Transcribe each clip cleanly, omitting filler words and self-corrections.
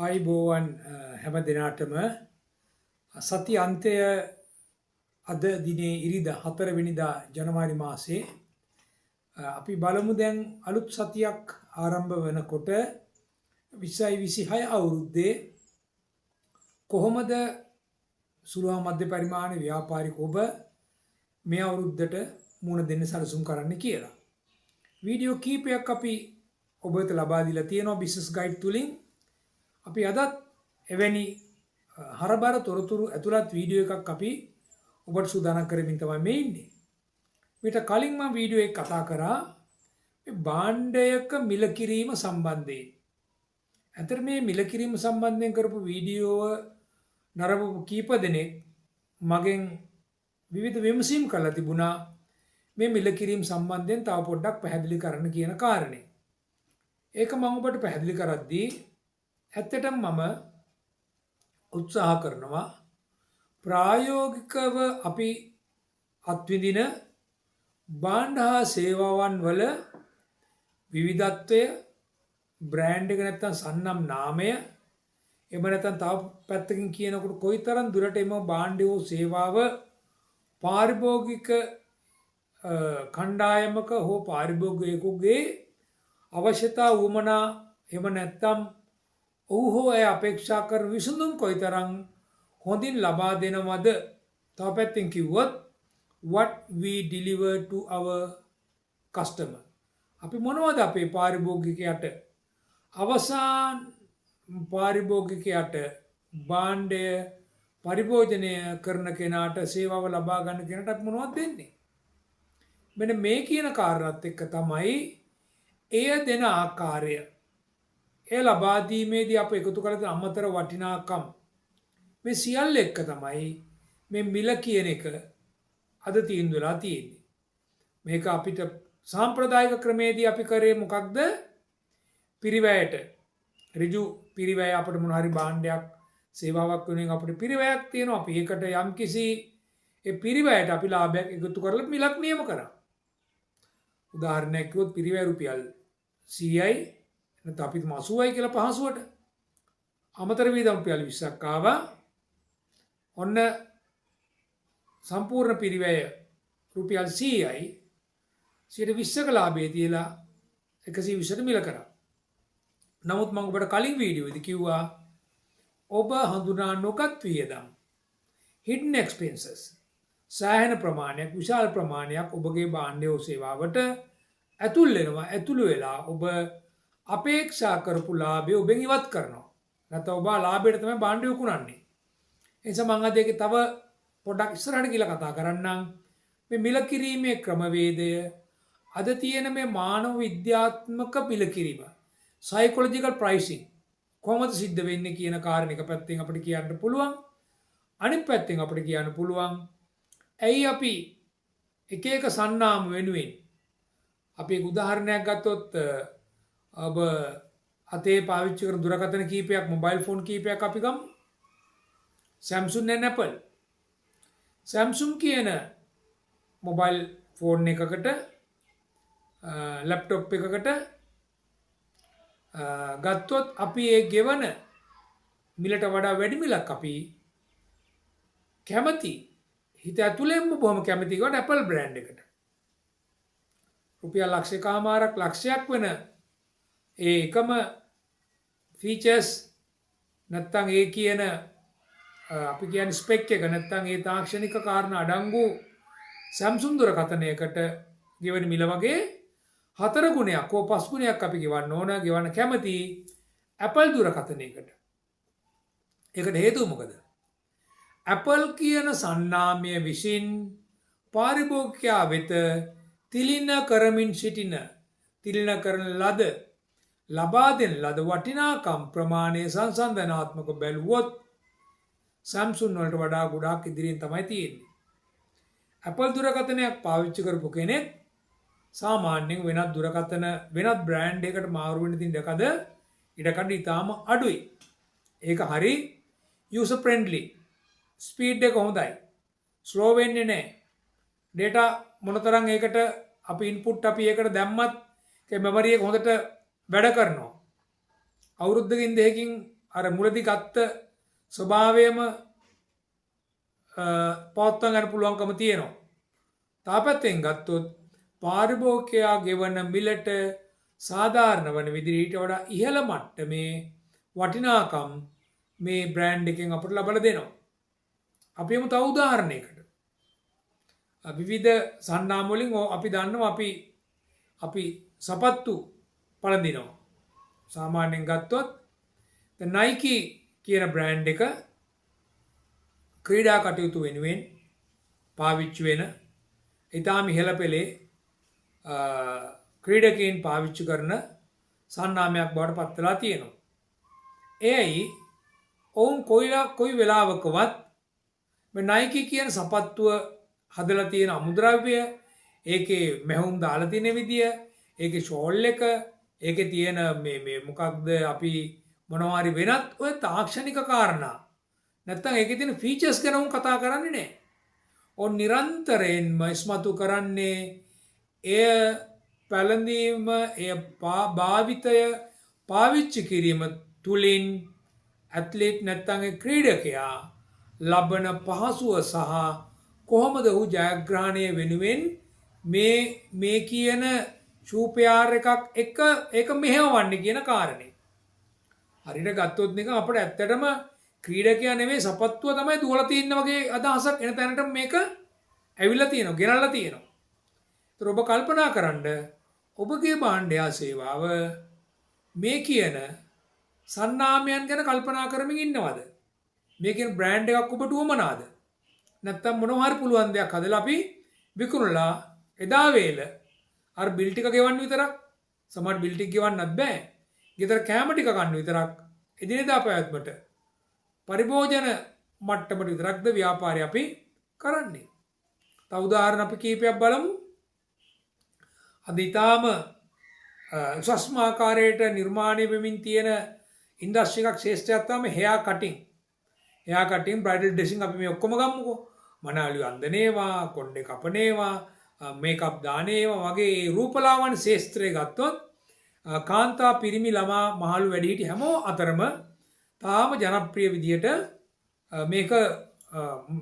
ආයිබෝවන් හැම දෙනාටම සති අන්තය අද දිනේ ඉරිදා 4 වෙනිදා ජනවාරි මාසේ අපි බලමු දැන් අලුත් සතියක් ආරම්භ වෙනකොට 2026 අවුරුද්දේ කොහොමද සුළු හා මධ්‍ය පරිමාණ ව්‍යාපාරික ඔබ මේ අවුරුද්දට මුණ දෙන්න සැලසුම් කරන්න කියලා. වීඩියෝ කීපයක් අපි ඔබට ලබා දීලා තියෙනවා බිස්නස් ගයිඩ් තුලින්. අපි අදත් එවැනි හරබර තොරතුරු ඇතුළත් වීඩියෝ එකක් අපි ඔබට සූදානම් කරමින් තමයි මේ ඉන්නේ. මීට කලින් මම වීඩියෝ එක කතා කරා මේ භාණ්ඩයක මිල කිරීම සම්බන්ධයෙන්. අතර මේ මිල කිරීම සම්බන්ධයෙන් කරපු වීඩියෝව නරඹපු කීප දෙනෙක් මගෙන් විවිධ විමසීම් කළා තිබුණා මේ මිල කිරීම සම්බන්ධයෙන් තව පොඩ්ඩක් පැහැදිලි කරන්න කියන කාරණේ. ඒක මම ඔබට පැහැදිලි කරද්දී ඇත්තටම මම උත්සාහ කරනවා ප්‍රායෝගිකව අපි අත්විඳින භාණ්ඩ හා සේවාවන් වල විවිධත්වය, බ්‍රෑන්ඩ් එක නැත්තම් සන්නම් නාමය, එහෙම නැත්නම් තව පැත්තකින් කියනකොට කොයිතරම් දුරට එම භාණ්ඩය හෝ සේවාව පාරිභෝගික කණ්ඩායමක හෝ පාරිභෝගිකයෙකුගේ අවශ්‍යතා වුමනා එහෙම නැත්නම් ඔහු හෝ ඇය අපේක්ෂා කරන විසඳුම් කොයිතරම් හොඳින් ලබා දෙනවද? තව පැත්තෙන් කිව්වොත් what we deliver to our customer. අපි මොනවද අපේ පාරිභෝගිකයාට අවසාන පාරිභෝගිකයාට භාණ්ඩය පරිභෝජනය කරන කෙනාට සේවාව ලබා ගන්න කෙනාට අපි මොනවද දෙන්නේ? මෙන්න මේ කියන කාරණාත් එක්ක තමයි එය දෙන ආකාරය, ඒ ලබා දීමේදී අප එකතු කළ අමතර වටිනාකම්, මේ සියල්ල එක්ක තමයි මේ මිල කියන එක අද තීන්දුව වෙලා තියෙන්නේ. මේක අපිට සාම්ප්‍රදායික ක්‍රමේදී අපි කරේ මොකක්ද? පිරිවැයට ඍජු පිරිවැය අපිට මොන හරි භාණ්ඩයක් සේවාවක් වෙනුවෙන් අපිට පිරිවැයක් තියෙනවා. අපි ඒකට යම්කිසි ඒ පිරිවැයට අපි ලාභයක් එකතු කරලා මිලක් නියම කරා. උදාහරණයක් කිව්වොත් පිරිවැය රුපියල් 100යි නැත්නම් අපි 80යි කියලා පහසුවට අමතර වීදම් රුපියල් 20ක් ආවා. ඔන්න සම්පූර්ණ පිරිවැය රුපියල් 100යි 120ක ලාභය තියලා 120ට මිල කරා. නමුත් මම ඔබට කලින් වීඩියෝෙදි කිව්වා ඔබ හඳුනා නොගත් වියදම් hidden expenses සෑහෙන ප්‍රමාණයක්, විශාල ප්‍රමාණයක් ඔබගේ භාණ්ඩය සේවාවට ඇතුල් වෙනවා. ඇතුළු වෙලා ඔබ අපේක්ෂා කරපු ලාභය ඔබෙන් ඉවත් කරනවා. නැත්නම් ඔබ ලාභයට තමයි භාණ්ඩය විකුණන්නේ. ඒ නිසා මම අද ඒකේ තව පොඩ්ඩක් ඉස්සරහට ගිහලා කතා කරන්නම්. මේ මිල කිරීමේ ක්‍රමවේදය, අද තියෙන මේ මානව විද්‍යාත්මක මිල කිරීම, psychological pricing කොහොමද සිද්ධ වෙන්නේ කියන කාරණේ එක පැත්තෙන් අපිට කියන්න පුළුවන්. අනිත් පැත්තෙන් අපිට කියන්න පුළුවන් ඇයි අපි එක එක සන්නාම වෙනුවෙන්, අපි උදාහරණයක් ගත්තොත් ඔබ අතේ පාවිච්චි කරන දුරකථන කීපයක්, මොබයිල් ෆෝන් කීපයක් අපි ගමු. Samsung and Apple. Samsung කියන මොබයිල් ෆෝන් එකකට, ලැප්ටොප් එකකට ගත්තොත් අපි ඒ ගෙවන මිලට වඩා වැඩි මිලක් අපි කැමති, හිත ඇතුළෙන්ම බොහොම කැමති කොට Apple බ්‍රෑන්ඩ් එකට. රුපියල් ලක්ෂයකමාරක් ලක්ෂයක් වෙන ඒ එකම ෆීචර්ස් නැත්තම් ඒ කියන අපි කියන්නේ ස්පෙක් එක නැත්තම් ඒ තාක්ෂණික කාරණා අඩංගු Samsung දුරකථනයකට ගෙවන මිල වගේ 4 ගුණයක් හෝ 5 ගුණයක් අපි ගෙවන්න ඕන, ගෙවන්න කැමති Apple දුරකථනයකට. ඒකට හේතුව මොකද? Apple කියන සන්නාමය විසින් පාරිභෝගිකයා වෙත තිලින කරමින් සිටින, තිලින කරන ලද, ලබා දෙන ලද වටිනාකම් ප්‍රමාණය සංසන්දනාත්මක බැලුවොත් Samsung වලට වඩා ගොඩාක් ඉදිරියෙන් තමයි තියෙන්නේ. Apple දුරකථනයක් පාවිච්චි කරපු කෙනෙක් සාමාන්‍යයෙන් වෙනත් දුරකථන, වෙනත් බ්‍රෑන්ඩ් එකකට මාරු වෙන්න තියෙන ඉඩකඩ ඉතාම අඩුයි. ඒක හරි user friendly. ස්පීඩ් එක හොඳයි. ස්ලෝ වෙන්නේ නැහැ. data මොනතරම් ඒකට අපි ඉන්පුට් අපි ඒකට දැම්මත් ඒ මෙමරි එක හොඳට වැඩ කරනවා. අවුරුද්දකින් දෙකකින් අර මුලදී ගත්ත ස්වභාවයම පවත්වා ගන්න පුළුවන්කම තියෙනවා. තාපැත්තෙන් ගත්තොත් පාරිභෝගිකයා ගෙවන මිලට සාධාරණ වන විදිහට ඊට වඩා ඉහළ මට්ටමේ වටිනාකම් මේ බ්‍රෑන්ඩ් එකෙන් අපට ලබා දෙනවා. අපි යමු තව උදාහරණයකට. විවිධ සන්නාම වලින් අපි දන්නවා අපි සපත්තු පළඳිනවා. සාමාන්‍යයෙන් ගත්තොත් Nike කියන බ්‍රෑන්ඩ් එක ක්‍රීඩා කටයුතු වෙනුවෙන් පාවිච්චි වෙන ඊටාම ඉහළ පෙළේ ක්‍රීඩකයන් පාවිච්චි කරන සන්නාමයක් බවට පත් වෙලා තියෙනවා. එයයි ඔවුන් කොයි වෙලාවකවත් මේ Nike කියන සපත්තුව හදලා තියෙන අමුද්‍රව්‍ය, ඒකේ මැහුම් දාලා තියෙන විදිය, ඒකේ ෂෝල් එක, ඒකේ තියෙන මේ මොකක්ද අපි මොනවා හරි වෙනත් ඔය තාක්ෂණික කාරණා නැත්තම් ඒකේ තියෙන ෆීචර්ස් ගැන උන් කතා කරන්නේ නැහැ. ඔන් නිරන්තරයෙන්ම ඉස්මතු කරන්නේ එය පැළඳීම, එය භාවිතය පාවිච්චි කිරීම තුලින් ඇත්ලීට් නැත්තම් ක්‍රීඩකයා ලබන පහසුව සහ කොහොමද ඔහු ජයග්‍රහණය වෙනුවෙන් මේ කියන ෂූපයාර් එකක් එක ඒක මෙහෙවන්නේ කියන කාරණේ. හරියට ගත්තොත් නිකන් අපිට ඇත්තටම ක්‍රීඩකයා නෙමෙයි සපත්තුව තමයි දුවලා තියෙන වගේ අදහසක් එන තැනට මේක ඇවිල්ලා තියෙනවා, ගෙනල්ලා තියෙනවා. ඒතර ඔබ කල්පනා කරන්න ඔබගේ භාණ්ඩය සේවාව මේ කියන සන්නාමයන් ගැන කල්පනා කරමින් ඉන්නවද? මේ කියන බ්‍රෑන්ඩ් එකක් ඔබට උවමනාද? නැත්තම් මොනවා හරි පුළුවන් දෙයක් හදලා අපි විකුණලා එදා වේල අර බිල් ටික ගෙවන්න විතරක්, සමහර බිල් ටික ගෙවන්නත් බෑ. ගෙදර කෑම ටික ගන්න විතරක්, එදිනෙදා පැවැත්මට පරිභෝජන මට්ටමට විතරක්ද ව්‍යාපාරය අපි කරන්නේ. තව උදාහරණ අපි කීපයක් බලමු. අද ඊටාම උසස්ම ආකාරයට නිර්මාණය වෙමින් තියෙන ඉන්ඩස්ට්‍රි එකක් ශේෂ්ත්‍රයක් තමයි hair cutting. hair cutting, bridal dressing අපි මේ ඔක්කොම ගමුකෝ. මනාලි අන්දනේවා, කොණ්ඩේ කපනේවා, මේකප් දානේවා වගේ රූපලාවන්‍ය ශේෂ්ත්‍රය ගත්තොත් කාන්තා, පිරිමි, ළමා, මහලු, වැඩිහිටි හැමෝ අතරම තාම ජනප්‍රිය විදියට මේක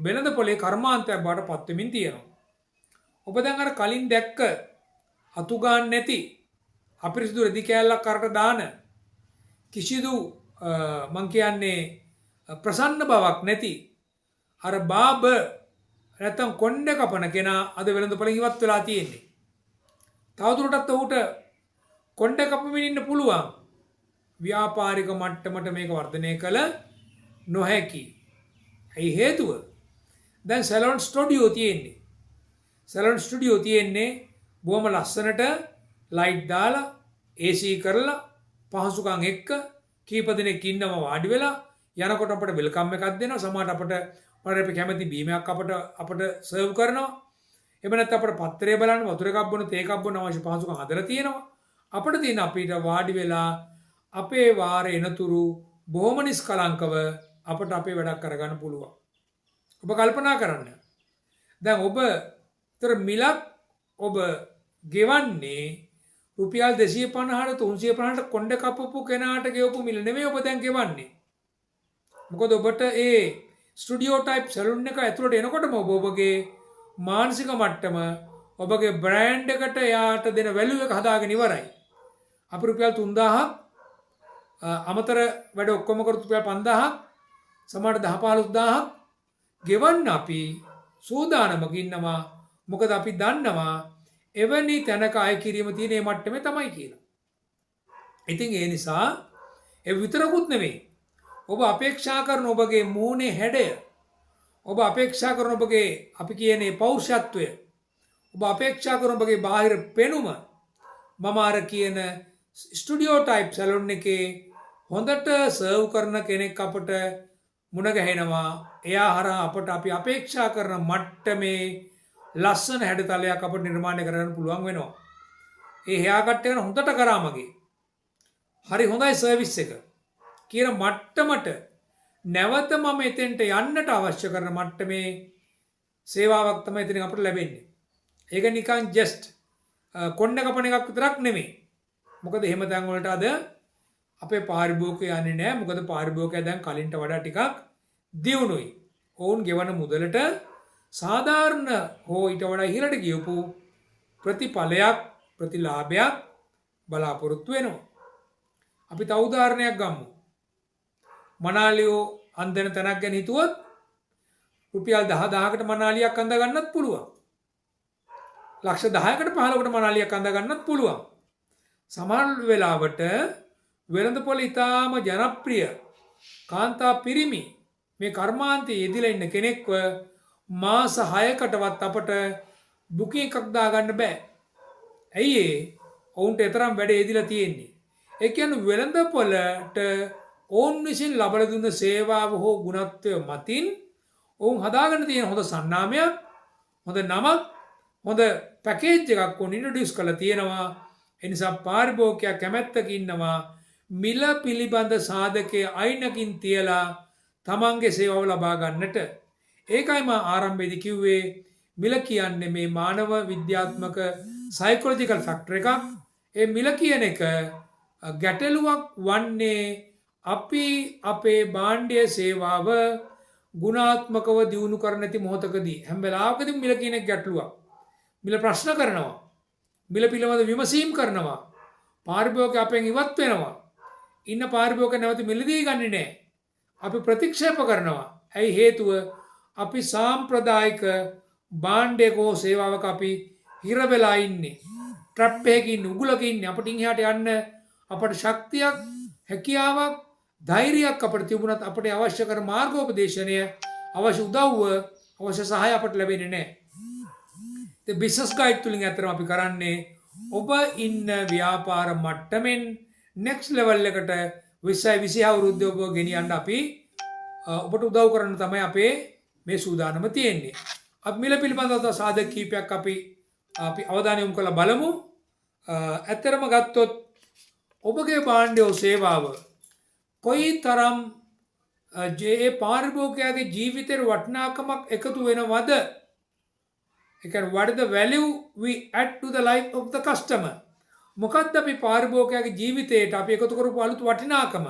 වෙළඳ පොලේ කර්මාන්තයක් බවට පත් වෙමින් තියෙනවා. ඔබ දැන් අර කලින් දැක්ක අතු ගන්න නැති අපිරිසිදු රෙදි කෑල්ලක් කරට දාන කිසිදු මං කියන්නේ ප්‍රසන්න බවක් නැති අර බාබ නැත්තම් කොණ්ඩේ කපන කෙනා අද වෙළඳ පොලෙන් ඉවත් වෙලා තියෙන්නේ. තවදුරටත් ඔහුට කොණ්ඩේ කපමින් ඉන්න පුළුවන්. ව්‍යාපාරික මට්ටමට මේක වර්ධනය කළ නොහැකි. ඇයි හේතුව? දැන් සැලොන් ස්ටුඩියෝ තියෙන්නේ. සැලොන් ස්ටුඩියෝ තියෙන්නේ බොහොම ලස්සනට ලයිට් දාලා, AC කරලා, පහසුකම් එක්ක කීප දෙනෙක් ඉන්නම වාඩි වෙලා යනකොට අපට වෙල්කම් එකක් දෙනවා. සමහරට අපට කැමති බීමයක් අපට සර්ව් කරනවා. එහෙම නැත්නම් අපට පත්‍රය බලන්න, වතුර එකක් බොන, තේ එකක් බොන අවශ්‍ය පහසුකම් හදලා තියෙනවා. අපිට තියෙන අපිට වාඩි වෙලා අපේ වාරේ එනතුරු බොහොම නිස්කලංකව අපට අපේ වැඩක් කරගන්න පුළුවන්. ඔබ කල්පනා කරන්න. දැන් ඔබතර මිලක් ඔබ ගෙවන්නේ රුපියල් 250ට 350ට කොණ්ඩේ කපපු කෙනාට ගෙවපු මිල නෙමෙයි ඔබ දැන් ගෙවන්නේ. මොකද ඔබට ඒ ස්ටුඩියෝ ටයිප් සැලුන් එක ඇතුළට එනකොටම ඔබගේ මානසික මට්ටම ඔබගේ බ්‍රෑන්ඩ් එකට යාට දෙන වැලියු එක හදාගෙන ඉවරයි. අපි රුපියල් 3000ක් අමතර වැඩ ඔක්කොම කරත් රුපියල් 5000ක්, සමහරට 10-15000ක් ගෙවන්න අපි සූදානමක ඉන්නවා. මොකද අපි දන්නවා එවැනි තැනක අය කිරීම තියෙන මේ මට්ටමේ තමයි කියලා. ඉතින් ඒ නිසා ඒ විතරකුත් නෙවෙයි. ඔබ අපේක්ෂා කරන ඔබගේ මූණේ හැඩය, ඔබ අපේක්ෂා කරන ඔබගේ අපි කියන්නේ පෞරුෂත්වය, ඔබ අපේක්ෂා කරන ඔබගේ බාහිර පෙනුම මම අර කියන ස්ටුඩියෝ ටයිප් සැලොන් එකේ හොඳට සර්ව් කරන කෙනෙක් අපට මුණ ගැහෙනවා. එයා හරහා අපට අපි අපේක්ෂා කරන මට්ටමේ ලස්සන හැඩතලයක් අපට නිර්මාණය කරගන්න පුළුවන් වෙනවා. ඒ hair cut එක හොඳට කරා මගේ. හරි හොඳයි සර්විස් එක කියන මට්ටමට නැවත මම එතෙන්ට යන්නට අවශ්‍ය කරන මට්ටමේ සේවාවක් තමයි එතනින් අපට ලැබෙන්නේ. ඒක නිකන් ජස්ට් කොණ්ඩ කපන එකක් විතරක් නෙමෙයි. මොකද එහෙම තැන් වලට අද අපේ පාරිභෝගිකය යන්නේ නැහැ. මොකද පාරිභෝගිකයා දැන් කලින්ට වඩා ටිකක් දියුණුයි. ඔවුන් ගෙවන මුදලට සාධාරණ හෝ ඊට වඩා ඉහළට ගියපු ප්‍රතිඵලයක් ප්‍රතිලාභයක් බලාපොරොත්තු වෙනවා. අපි තව උදාහරණයක් ගමු. මනාලියෝ අන්දන තැනක් ගැන හිතුවොත් රුපියල් 10,000කට මනාලියක් අඳ ගන්නත් පුළුවන්. ලක්ෂ 10කට 15කට මනාලියක් අඳ ගන්නත් පුළුවන්. සමහර වෙලාවට වෙළඳපොළ ඉතාම ජනප්‍රිය කාන්තා පිරිමි මේ කර්මාන්තයේ යෙදিলা ඉන්න කෙනෙක්ව මාස 6කටවත් අපට බුකින් එකක් දාගන්න බෑ. ඇයි ඒ? ඔවුන්ට තරම් වැඩ යෙදিলা තියෙන්නේ. ඒ කියන්නේ වෙළඳපොළට ඔවුන් විසින් ලබා දුන්න සේවාව හෝ ගුණත්වය මතින් ඔවුන් හදාගන්න තියෙන හොඳ සන්නාමයක්, හොඳ නමක්, හොඳ පැකේජ් එකක් ඔවුන් ඉන්ට්‍රොඩියුස් කරලා තියෙනවා. ඒ නිසා පාරිභෝගිකයා කැමැත්තක ඉන්නවා මිල පිළිබඳ සාධකයේ අයිනකින් තියලා තමන්ගේ සේවාව ලබා ගන්නට. ඒකයි මම ආරම්භයේදී කිව්වේ මිල කියන්නේ මේ මානව විද්‍යාත්මක සයිකොලොජිකල් ෆැක්ටර් එකක්. ඒ මිල කියන එක ගැටලුවක් වන්නේ අපි අපේ භාණ්ඩය සේවාව ගුණාත්මකව දියුණු කර නැති මොහොතකදී හැම වෙලාවකදීම මිල කියන එක ගැටලුවක්. මිල ප්‍රශ්න කරනවා. මිල පිළිබඳ විමසීම් කරනවා. පාරිභෝගික අපෙන් ඉවත් වෙනවා. ඉන්න පාරිභෝගික නැවත මිලදී ගන්නේ නැහැ. අපි ප්‍රතික්ෂේප කරනවා. ඇයි හේතුව? අපි සාම්ප්‍රදායික භාණ්ඩයක හෝ සේවාවක අපි හිර වෙලා ඉන්නේ. ට්‍රැප් එකකින් උගුලක ඉන්නේ. අපිට ඉහාට යන්න අපට ශක්තියක්, හැකියාවක්, ධෛර්යයක් අපිට තිබුණත් අපිට අවශ්‍ය කර මාර්ගෝපදේශනය, අවශ්‍ය උදව්ව, අවශ්‍ය සහාය අපට ලැබෙන්නේ නැහැ. The business guide තුලින් අතරම අපි කරන්නේ ඔබ ඉන්න ව්‍යාපාර මට්ටමින් next level එකට 20 අවුරුද්දේ ඔබ ගෙනියන්න අපි ඔබට උදව් කරන්න තමයි අපේ මේ සූදානම තියෙන්නේ. අපි මිල පිළිබඳව සාධක කීපයක් අපි අවධානය යොමු කරලා බලමු. ඇත්තරම ගත්තොත් ඔබගේ භාණ්ඩය සේවාව කොයිතරම් ඒ පාරිභෝගිකයාගේ ජීවිතේ වටිනාකමක් එකතු වෙනවද? ඒ කියන්නේ what is the value we add to the life of the customer? මොකක්ද අපි පාරිභෝගිකයාගේ ජීවිතයට අපි එකතු කරපු අලුත් වටිනාකම?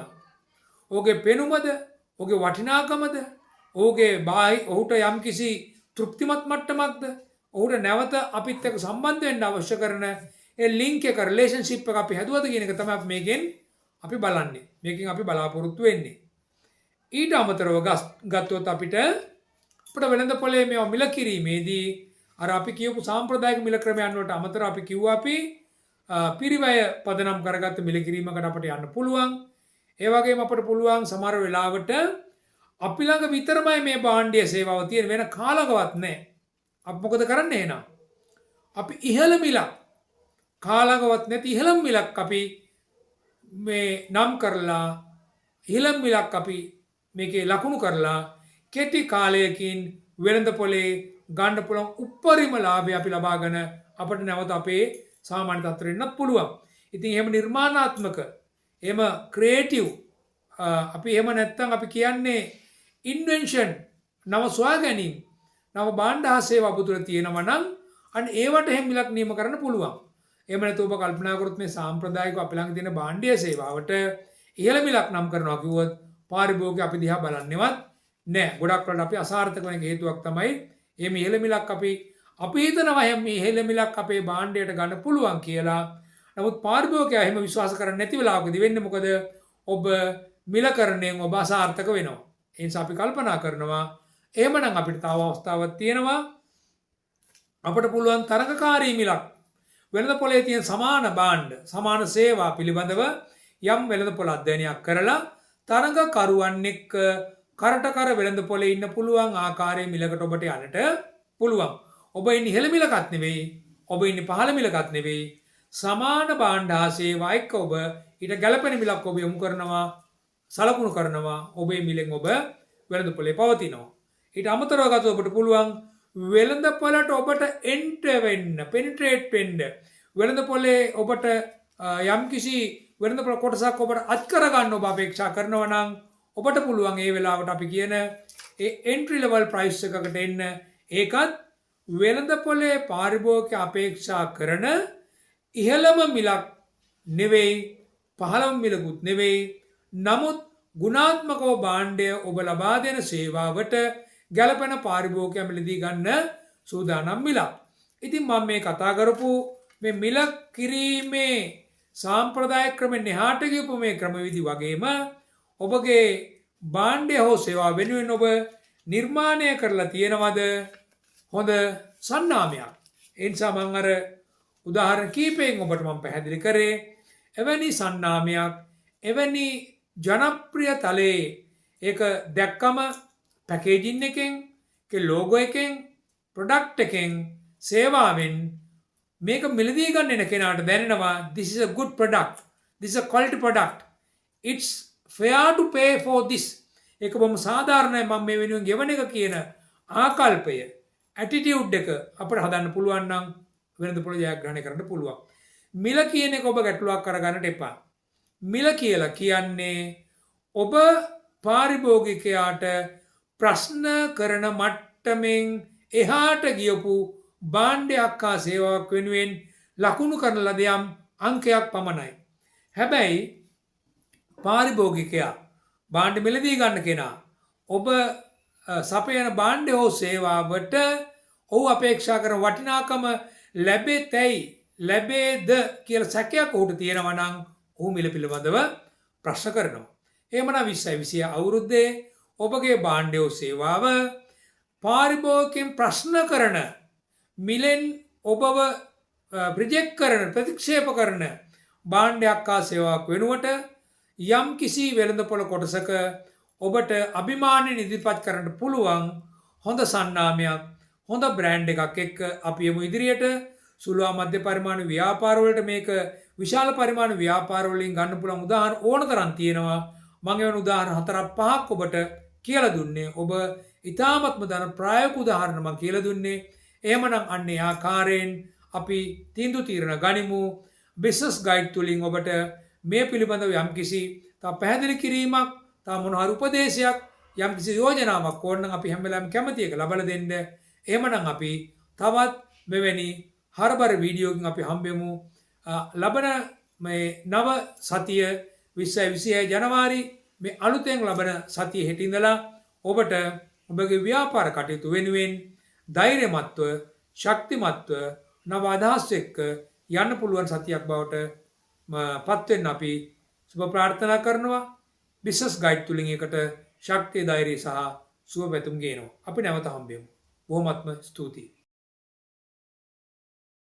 ඔහුගේ පෙනුමද? ඔහුගේ වටිනාකමද? ඔහුට යම්කිසි තෘප්තිමත් මට්ටමක්ද? ඔහුට නැවත අපිත් එක්ක සම්බන්ධ වෙන්න අවශ්‍ය කරන ඒ ලින්ක් එක රිලේෂන්ෂිප් එක අපි හැදුවද කියන එක තමයි අපි මේකෙන් අපි බලන්නේ. මේකෙන් අපි බලාපොරොත්තු වෙන්නේ. ඊට අමතරව ගත්තොත් අපිට වෙළඳපොලේ මේ මිල කිරීමේදී අර අපි කියපු සාම්ප්‍රදායික මිල ක්‍රමයන් වලට අමතරව අපි කිව්වා අපි පිරිවැය පදනම් කරගත්ත මිල කිරීමකට අපිට යන්න පුළුවන්. ඒ වගේම අපිට පුළුවන් සමහර වෙලාවට අපි ළඟ විතරමයි මේ භාණ්ඩය සේවාව තියෙන වෙන කාලකවත් නැහැ. අපි මොකද කරන්නේ එහෙනම්? අපි ඉහළ මිලක් කාලකවත් නැති ඉහළ මිලක් අපි මේ නම් කරලා ඉහළ මිලක් අපි මේකේ ලකුණු කරලා කෙටි කාලයකින් වෙළඳපොලේ ගන්න පුළුවන් උප්පරිම ලාභය අපි ලබාගෙන අපිට නැවත අපේ සාමාන්‍ය තත්ත්වෙට එන්නත් පුළුවන්. ඉතින් එහෙම නිර්මාණාත්මක, එහෙම ක්‍රියේටිව්, අපි එහෙම නැත්තම් අපි කියන්නේ ඉන්වෙන්ෂන්, නව සොයා ගැනීම, නව භාණ්ඩ හා සේවා පුතුල තියෙනවා නම් අන්න ඒවට එහෙම මිලක් නියම කරන්න පුළුවන්. එහෙම නැත්නම් ඔබ කල්පනා කරොත් මේ සාම්ප්‍රදායික අපි ළඟ තියෙන භාණ්ඩීය සේවාවට ඉහළ මිලක් නම් කරනවා කිව්වොත් පාරිභෝගික අපි දිහා බලන්නේවත් නැහැ. ගොඩක් වෙලාවට අපි අසාර්ථක වෙන හේතුවක් තමයි මේ ඉහළ මිලක් අපි හිතනවා මේ ඉහළ මිලක් අපේ භාණ්ඩයට ගන්න පුළුවන් කියලා. නමුත් පාරිභෝගිකයා එහෙම විශ්වාස කරන්නේ නැති වෙලාවකදී වෙන්නේ මොකද? ඔබ මිල කරණයෙන් ඔබ අසාර්ථක වෙනවා. ඒ නිසා අපි කල්පනා කරනවා එහෙමනම් අපිට තව අවස්ථාවක් තියෙනවා. අපිට පුළුවන් තරඟකාරී මිලක් වෙළඳපොලේ තියෙන සමාන භාණ්ඩ, සමාන සේවා පිළිබඳව යම් වෙළඳපොළ අධ්‍යයනයක් කරලා තරඟකරුවන් එක්ක කරට කර වෙළඳපොලේ ඉන්න පුළුවන් ආකාරයේ මිලකට ඔබට යන්නට පුළුවන්. ඔබ ඉන්නේ ඉහළ මිලකත් නෙවෙයි, ඔබ ඉන්නේ පහළ මිලකත් නෙවෙයි. සමාන භාණ්ඩ හා සේවා එක්ක ඔබ ඊට ගැළපෙන මිලක් ඔබ යොමු කරනවා, සලකුණු කරනවා. ඔබේ මිලෙන් ඔබ වෙළඳපොලේ පවතිනවා. ඊට අමතරව ගත්තොත් ඔබට පුළුවන් වෙළඳපොළට ඔබට එන්ටර් වෙන්න, පෙනිට්‍රේට් වෙන්න. වෙළඳපොලේ ඔබට යම්කිසි වෙළඳපොළ කොටසක් ඔබට අත් කරගන්න ඔබ අපේක්ෂා කරනවා නම් ඔබට පුළුවන් ඒ වෙලාවට අපි කියන ඒ එන්ට්‍රි ලෙවල් ප්‍රයිස් එකකට එන්න. ඒකත් වෙළඳපොලේ පාරිභෝගික අපේක්ෂා කරන ඉහළම මිලක් නෙවෙයි, පහළම මිලකුත් නෙවෙයි. නමුත් ගුණාත්මකව භාණ්ඩය ඔබ ලබා දෙන සේවාවට ගැළපෙන පාරිභෝගිකයා මිලදී ගන්න සූදානම් මිලක්. ඉතින් මම මේ කතා කරපු මේ මිල කිරීමේ සාම්ප්‍රදායික ක්‍රමෙන් එහාට ගියපු මේ ක්‍රමවිධි වගේම ඔබගේ භාණ්ඩය හෝ සේවා වෙනුවෙන් ඔබ නිර්මාණය කරලා තියෙනවද හොඳ සන්නාමයක්. ඒ නිසා මම අර උදාහරණ කීපයෙන් ඔබට මම පැහැදිලි කරේ එවැනි සන්නාමයක් එවැනි ජනප්‍රිය තලයේ ඒක දැක්කම පැකේජින් එකෙන් ලෝගෝ එකෙන් ප්‍රොඩක්ට් එකෙන් සේවාවෙන් මේක මිලදී ගන්න කෙනාට දැනෙනවා this is a good product, this is a quality product, it's fair to pay for this. ඒක බොහොම සාධාරණයි මම මේ වෙනුවෙන් ගෙවන එක කියන ආකල්පය attitude එක අපිට හදන්න පුළුවන් නම් වෙනද පොළ ජයග්‍රහණය කරන්න පුළුවන්. මිල කියන එක ඔබ ගැටලුවක් කරගන්නට එපා. මිල කියලා කියන්නේ ඔබ පාරිභෝගිකයාට ප්‍රශ්න කරන මට්ටමින් එහාට ගියපු භාණ්ඩයක් හා සේවාවක් වෙනුවෙන් ලකුණු කරන ලද යම් අංකයක් පමණයි. හැබැයි පාරිභෝගිකයා භාණ්ඩ මිලදී ගන්න කෙනා ඔබ සපයන භාණ්ඩ හෝ සේවාවට ඔහු අපේක්ෂා කරන වටිනාකම ලැබේද කියලා සැකයක් ඔහුට තියෙනවා නම් ඔහු මිල පිළිබඳව ප්‍රශ්න කරනවා. එහෙමනම් 2020 අවුරුද්දේ ඔබගේ භාණ්ඩ හෝ සේවාව පාරිභෝගිකයන් ප්‍රශ්න කරන මිලෙන් ඔබව රිජෙක්ට් කරන ප්‍රතික්ෂේප කරන භාණ්ඩයක් හා සේවාවක් වෙනුවට යම් කිසි වෙළඳපොළ කොටසක ඔබට අභිමානයෙන් ඉදිරිපත් කරන්න පුළුවන් හොඳ සන්නාමයක් හොඳ බ්‍රෑන්ඩ් එකක් එක්ක අපි යමු ඉදිරියට. සුළු මධ්‍ය පරිමාණ ව්‍යාපාර වලට මේක විශාල පරිමාණ ව්‍යාපාර වලින් ගන්න පුළුවන් උදාහරණ ඕන තරම් තියෙනවා. මම එවන උදාහරණ 4-5ක් ඔබට කියලා දුන්නේ. ඔබ ඊ타මත්ම දන ප්‍රායෝගික උදාහරණ මම කියලා දුන්නේ. එහෙමනම් අන්නේ ආකාරයෙන් අපි තීන්දුව తీරන ගනිමු. බිස්නස් ගයිඩ් තුලින් ඔබට මේ පිළිබඳව යම්කිසි තා පැහැදිලි කිරීමක් තා මොන හරි උපදේශයක් යම්කිසි යෝජනාවක් ඕනනම් අපි හැම වෙලාවෙම කැමති එක ලබා දෙන්න. එහෙමනම් අපි තවත් මෙවැනි හරබර වීඩියෝකින් අපි හම්බෙමු. ලබන මේ නව සතිය 2026 ජනවාරි මේ අලුතෙන් ලබන සතිය හෙට ඉඳලා ඔබට ඔබගේ ව්‍යාපාර කටයුතු වෙනුවෙන් ධෛර්යමත්ව ශක්තිමත්ව නව අදහස් එක්ක යන්න පුළුවන් සතියක් බවට පත් වෙන්න අපි සුබ ප්‍රාර්ථනා කරනවා. බිස්නස් ගයිඩ් තුලින් එකට ශක්තිය ධෛර්යය සහ සුව පැතුම් ගේනවා. අපි නැවත හම්බෙමු. බොහොමත්ම ස්තුතියි.